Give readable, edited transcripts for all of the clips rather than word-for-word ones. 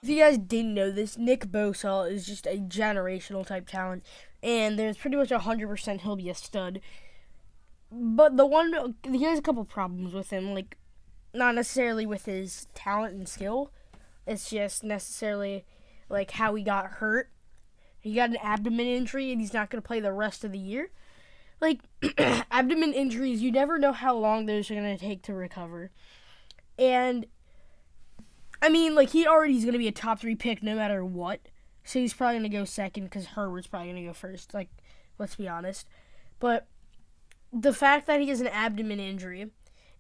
If you guys didn't know this, Nick Bosa is just a generational type talent, and there's pretty much 100% he'll be a stud. But he has a couple problems with him, like, not necessarily with his talent and skill. It's just necessarily, like, how he got hurt. He got an abdomen injury, and he's not going to play the rest of the year. Like, abdomen injuries, you never know how long those are going to take to recover. And, I mean, like, he's going to be a top 3 pick no matter what. So he's probably going to go second because Herbert's probably going to go first. Like, let's be honest. But the fact that he has an abdomen injury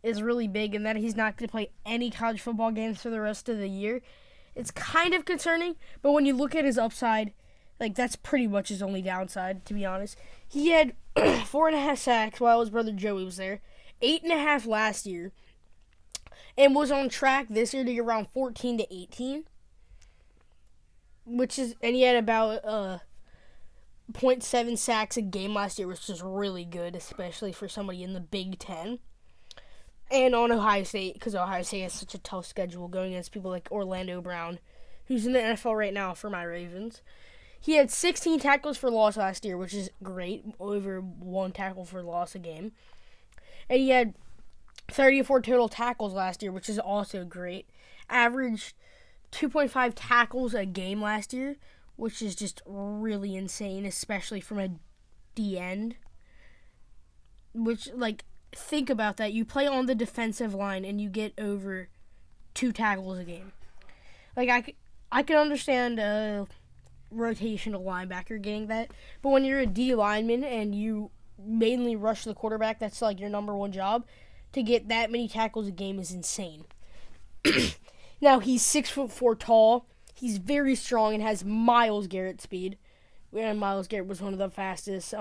is really big, and that he's not going to play any college football games for the rest of the year, it's kind of concerning. But when you look at his upside, like, that's pretty much his only downside, to be honest. He had 4.5 sacks while his brother Joey was there, 8.5 last year, and was on track this year to get around 14 to 18, and he had about 0.7 sacks a game last year, which is really good, especially for somebody in the Big Ten. And on Ohio State, because Ohio State has such a tough schedule going against people like Orlando Brown, who's in the NFL right now for my Ravens. He had 16 tackles for loss last year, which is great, over 1 tackle for loss a game. And he had 34 total tackles last year, which is also great. Averaged 2.5 tackles a game last year, which is just really insane, especially from a D-end. Which, like, think about that. You play on the defensive line and you get over 2 tackles a game. Like, I can understand rotational linebacker getting that, but when you're a D lineman and you mainly rush the quarterback, that's like your number one job. To get that many tackles a game is insane. Now, he's 6'4" tall. He's very strong and has Myles Garrett speed. And Myles Garrett was one of the fastest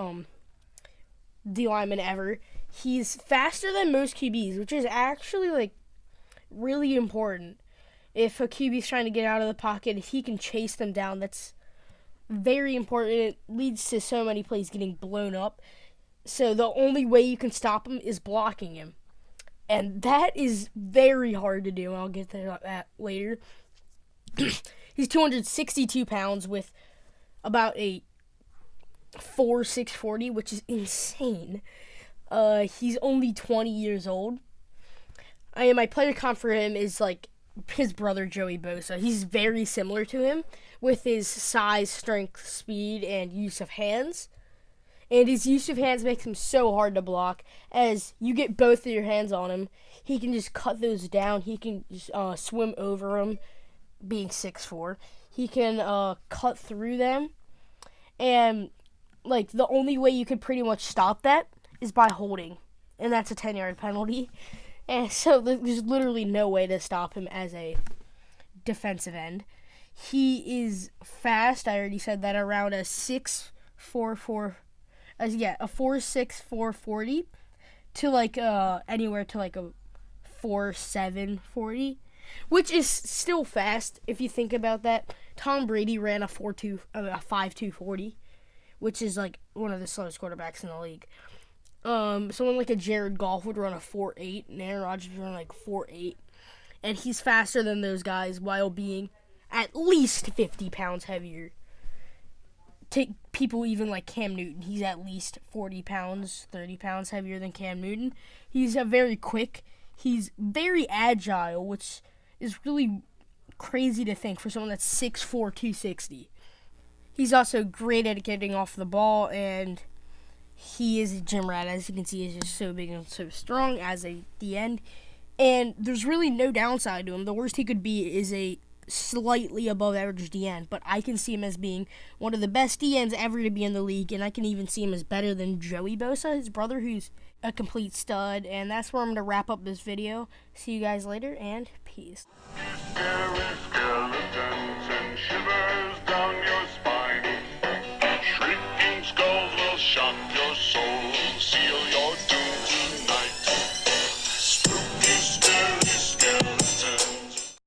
D linemen ever. He's faster than most QBs, which is actually, like, really important. If a QB's trying to get out of the pocket, if he can chase them down, that's very important. It leads to so many plays getting blown up. So the only way you can stop him is blocking him. And that is very hard to do. I'll get to that later. He's 262 pounds with about a 4.6 40, which is insane. He's only 20 years old. My player comp for him is like his brother Joey Bosa. He's very similar to him with his size, strength, speed, and use of hands. And his use of hands makes him so hard to block. As you get both of your hands on him, he can just cut those down. He can just swim over them, being 6'4". He can cut through them. And, like, the only way you could pretty much stop that is by holding. And that's a 10-yard penalty. And so there's literally no way to stop him as a defensive end. He is fast. I already said that, around a 6'4", a 4.6 4.40 to like anywhere to like a 4.7 40, which is still fast if you think about that. Tom Brady ran a 5.2 40, which is like one of the slowest quarterbacks in the league. Someone like a Jared Goff would run a 4.8, and Aaron Rodgers would run like 4.8, and he's faster than those guys while being at least 50 pounds heavier. Take people even like Cam Newton. He's at least 40 pounds, 30 pounds heavier than Cam Newton. He's very quick. He's very agile, which is really crazy to think for someone that's 6'4", 260. He's also great at getting off the ball, and he is a gym rat. As you can see, he's just so big and so strong as a D-end. And there's really no downside to him. The worst he could be is a slightly above average D-end, but I can see him as being one of the best D-ends ever to be in the league, and I can even see him as better than Joey Bosa, his brother, who's a complete stud. And that's where I'm going to wrap up this video. See you guys later, and peace.